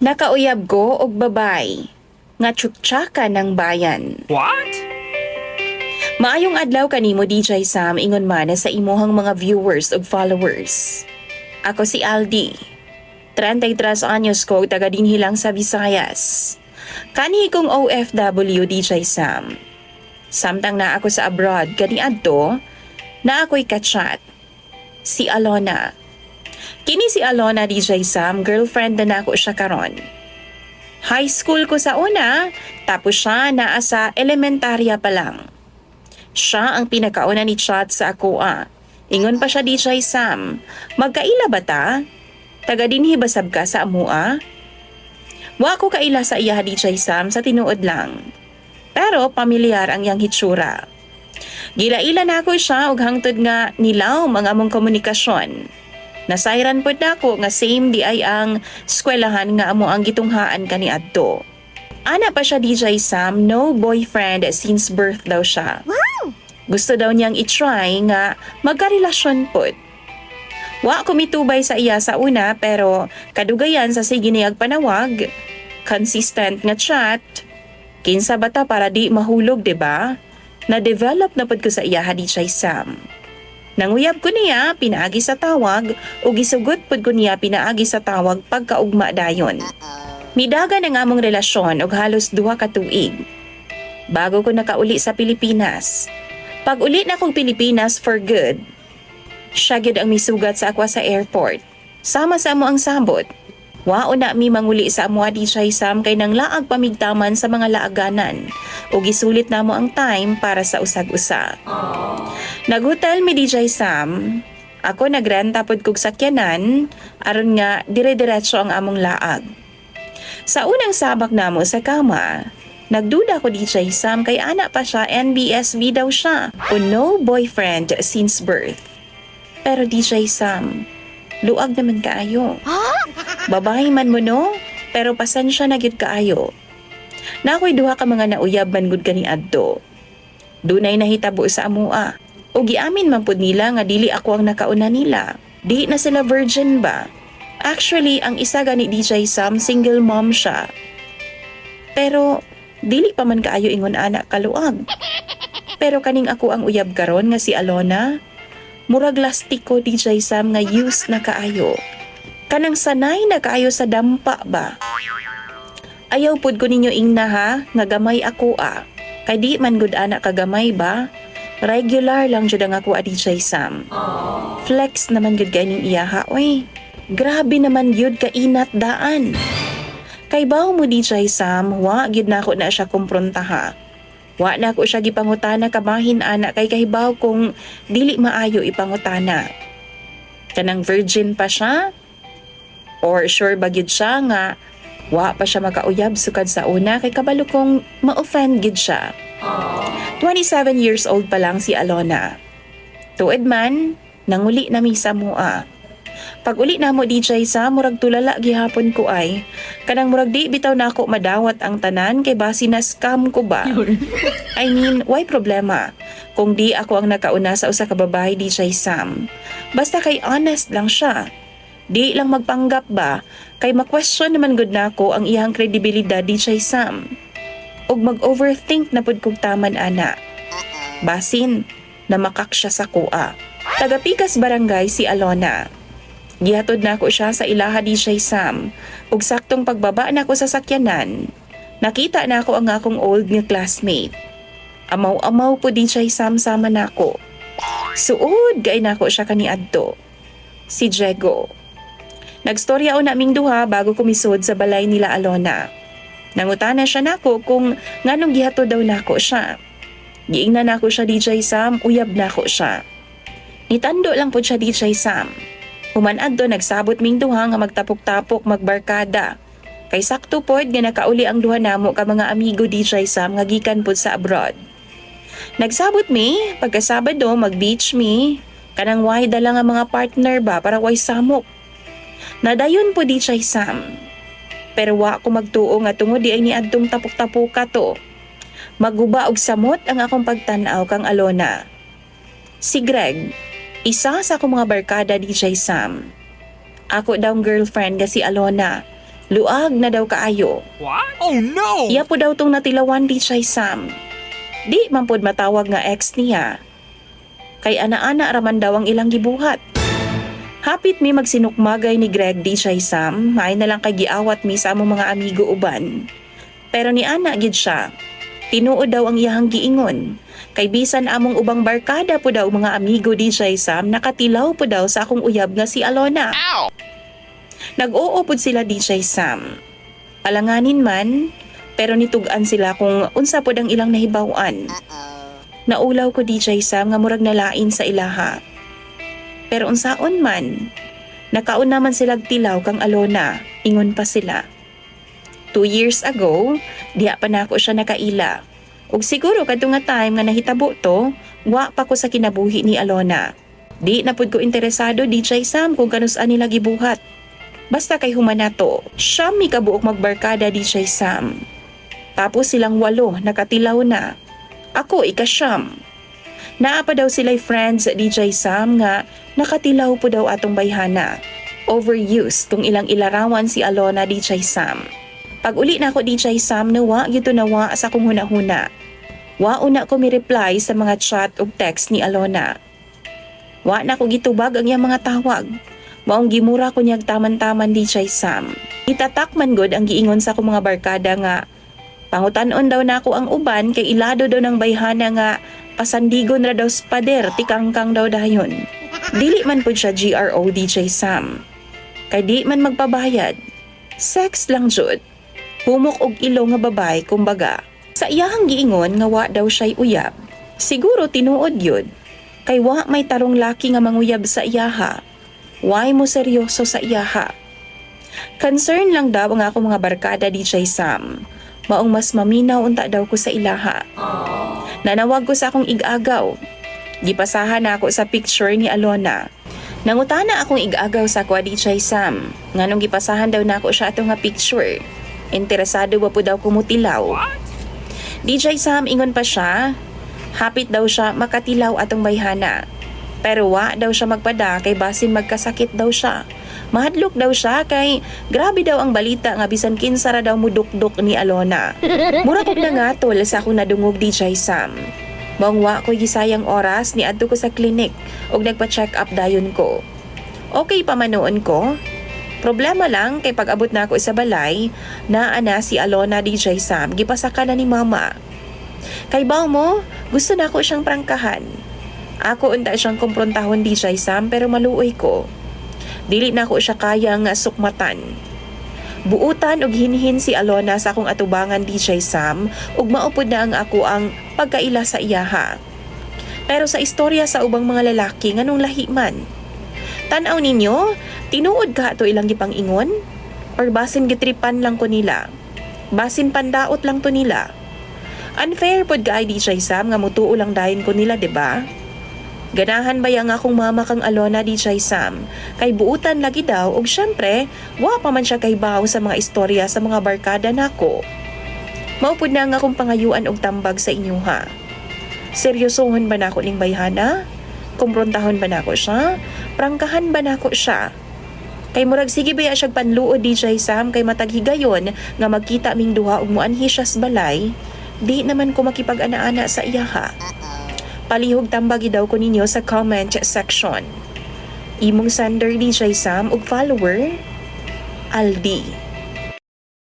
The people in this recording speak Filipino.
Nakauyab ko og babay nga tsuktsakan ng bayan. What? Maayong adlaw kanimo DJ Sam ingon man sa imuhang mga viewers ug followers. Ako si Aldi. 33 anyos ko taga dinhi lang sa Visayas. Kani kong OFW DJ Sam. Samtang na ako sa abroad kaniadto na ako'y kachat. Si Alona. Kini si Alona DJ Sam, girlfriend na nako siya karon. High school ko sa una, tapos siya naa sa elementarya pa lang. Siya ang pinakauna ni chat sa ako Ingon pa siya DJ Sam, magkaila ba ta? Taga dinhi basab ka sa amua? Wa ko kaila sa iya DJ Sam sa tinuod lang. Pero pamilyar ang yang hitsura. Gilaila na ako siya og hangtod nga nilaw mga among komunikasyon. Nasayran pod nako nga same di ay ang eskwelahan nga amo ang gitunghaan kaniadto. Ana pa siya DJ Sam, no boyfriend since birth daw siya. Wow! Gusto daw niyang i-try nga magkarelasyon pod. Wa ko mitubay sa iya sa una pero kadugayan sa sige niyag panawag, consistent nga chat, kinsa bata para di mahulog, diba? Na-develop na pod ko sa iya DJ Sam. Nanguyab ko niya pinaagi sa tawag o gisugot pod ko niya pinaagi sa tawag pagkaugma dayon. Midagan ang among relasyon og halos 2 ka tuig. Bago ko nakauli sa Pilipinas. Pag uli na kong Pilipinas for good, siya gyud ang misugat sa akwa sa airport. Sama sa amo ang sabot. Wao na mi manguli sa amo DJ Sam kay nang laag pamigtaman sa mga laaganan o gisulit na mo ang time para sa usag-usa. Naghotel mi DJ Sam. Ako nagrenta pod kog sakyanan aron nga dire-diretso ang among laag. Sa unang sabak namo sa kama, nagduda ko DJ Sam kay ana pa siya NBSV daw siya o no boyfriend since birth. Pero DJ Sam, luag naman kaayo. Babae man mo no, pero pasensya na gyud kaayo. Nakoy duha ka mga nauyab man gud kaniadto. Dunay nahitabo sa amua. O giamin man pud nila nga dili ako ang nakauna nila. Di na sila virgin ba? Actually, ang isa gani DJ Sam, single mom siya. Pero dili pa man kaayo ingon anak kaluag. Pero kaning ako ang uyab karon nga si Alona, murag lastiko DJ Sam nga use na kaayo. Kanang sanay na kaayo sa dampa ba? Ayaw pud ko ninyo ingna ha, nga gamay ako Kay di man gud anak kagamay ba? Regular lang jud ang ako DJ Sam. Flex naman gud ganing iya ha, oy. Grabe naman yun kainat daan. Kay bawo mo DJ Sam, wa gyud nako na siya kumpronta ha. Wa na ko siya gipangutana kabahin ana kay kahibaw kung dili maayo ipangutana. Kanang virgin pa siya? Or sure ba gyud siya nga wa pa siya makauyab sukad sa una kay kabalo kong ma-offend gyud siya. 27 years old pa lang si Alona. Tuod man, nanguli na mi sa mua. Pag uli na mo DJ sa murag tulala gihapon ko ay kanang murag di bitaw na ako madawat ang tanan kay basi na scam ko ba. I mean, why problema kung di ako ang nakauna sa usa ka babae DJ Sam. Basta kay honest lang siya. Di lang magpanggap ba kay ma-question naman gud nako ang iyang kredibilidad DJ Sam. Og mag-overthink na pud kog taman ana. Basin na makak siya sa kuha. Taga Pikas Barangay si Alona. Gihatod na ako siya sa ilaha DJ Sam. Ug saktong pagbaba na ako sa sakyanan, nakita na ako ang akong old nga classmate. Amaw-amaw po DJ Sam sama na ako. Suod gay na ako siya kaniadto. Si Diego. Nagstorya o naming duha bago kumisod sa balay nila Alona. Nangutana siya nako kung nganong gihatod daw nako siya. Giingnan nako siya DJ Sam, uyab nako siya. Nitando lang po siya DJ Sam. Humanad do nagsabot ming duha nga magtapok-tapok magbarkada. Kay sakto pod nga nakauli ang duha namo ka mga amigo DJ Sam nga gikan pod sa abroad. Nagsabot mi, pagkasabado mag-beach mi, kanang way dala nga mga partner ba para way samok. Nadayon po DJ Sam. Pero wa ko magtuo nga tungod di ay niadtong tapok-tapoka to. Maguba og samot ang akong pagtan-aw kang Alona. Si Greg, isa sa akong mga barkada DJ Sam. Ako daw girlfriend nga si Alona. Luag na daw kaayo. What? Oh no! Iya po daw tong natilawan DJ Sam. Di man pod matawag nga ex niya. Kay ana-ana raman daw ang ilang gibuhat. Hapit mi magsinukmagay ni Greg DJ Sam, may na lang kay giawat mi sa among mga amigo uban. Pero ni ana gid siya. Tinuod daw ang iyahang giingon. Kay bisan among ubang barkada po daw mga amigo DJ Sam, nakatilaw po daw sa akong uyab nga si Alona. Ow! Nag-oo pod sila DJ Sam. Alanganin man, pero nitugan sila kung unsa pod ang ilang nahibaw-an. Naulaw ko DJ Sam nga murag nalain sa ilaha. Pero unsaon man, nakaon naman sila tilaw kang Alona, ingon pa sila. 2 years ago, diha pa nako siya nakaila. Ug siguro kadto nga time nga nahitabo to, wa pa ko sa kinabuhi ni Alona. Di na pud ko interesado DJ Sam kung kanus-an nila gibuhat. Basta kay humanato, siya mi kabuok magbarkada DJ Sam. Tapos silang 8 nakatilaw na. Ako ika-9. Naa pa daw sila'y friends DJ Sam nga nakatilaw po daw atong bayhana. Overused kung ilang ilarawan si Alona DJ Sam. Pag uli na ako DJ Sam nawa gito nawa sa kong huna-huna. Wa una ko mi-reply sa mga chat ug text ni Alona. Wa na ko gitubag ang iyang mga tawag. Maong gimura ko niyag taman-taman DJ Sam. Itatakman god ang giingon sa akong mga barkada nga pangutan-on daw nako ang uban kay ilado daw ng bayhana nga pasandigon ra daw sa pader tikangkang daw dayon. Dili man pud siya GRO DJ Sam. Kay di man magpabayad. Sex lang jud. Humok og ilo nga babay kumbaga. Sa iyahang giingon nga wa daw siya'y uyab. Siguro tinuod yun. Kay wa may tarong laki nga manguyab sa iyaha. Why mo seryoso sa iyaha? Concern lang daw ang ako mga barkada DJ Sam. Maong mas maminaw unta daw ko sa ilaha. Nanawag ko sa akong ig-agaw. Gipasahan ako sa picture ni Alona. Nangutana akong ig-agaw sa kwa DJ Sam. Nganong gipasahan daw nako siya ato nga picture. Interesado ba po daw kumutilaw? DJ Sam ingon pa siya. Hapit daw siya makatilaw atong bayhana. Pero wa daw siya magpada kay basin magkasakit daw siya. Mahadlok daw siya kay grabe daw ang balita nga bisan kinsa ra daw mudukdok ni Alona. Mura kog nangatol sa akong nadungog DJ Sam. Maong wa ko'y gisayang oras ni adto ko sa klinik og nagpa-check up dayon ko. Okay pa man noon ko. Problema lang kay pag-abot na ako sa balay, naa na si Alona DJ Sam, gipasaka na ni mama. Kay baw mo, gusto na ako siyang prangkahan. Ako unta siyang kumprontahon DJ Sam pero maluoy ko. Dili na ako siya kayang sukmatan. Buutan og hinhin si Alona sa akong atubangan DJ Sam ug maupod na ang ako ang pagkaila sa iyaha. Pero sa istorya sa ubang mga lalaki nganong lahi man. Tan-aw ninyo, tinuod ka to ilang gipang ingon? Or basin gitripan lang ko nila? Basin pandaot lang to nila? Unfair pod ka ay DJ Sam nga mutuo lang dahin ko nila, 'di ba? Ganahan ba yang akong mama kang Alona DJ Sam? Kay buutan lagi daw ug syempre, wa pa man siya kay baw sa mga istorya sa mga barkada nako. Maupod na nga akong pangayuan og tambag sa inyo ha. Seryosohon ba nako ning bayhana? Kumprontahon ba nako siya? Prangkahan ba nako siya? Kay murag sige baya siyag panluod DJ Sam kay matag higayon nga magkita ming duha ug muanhi siya sa balay, di naman ko makipag-ana-ana sa iyaha. Palihog tambagi daw ko ninyo sa comment section. Imong sender DJ Sam ug follower Aldi.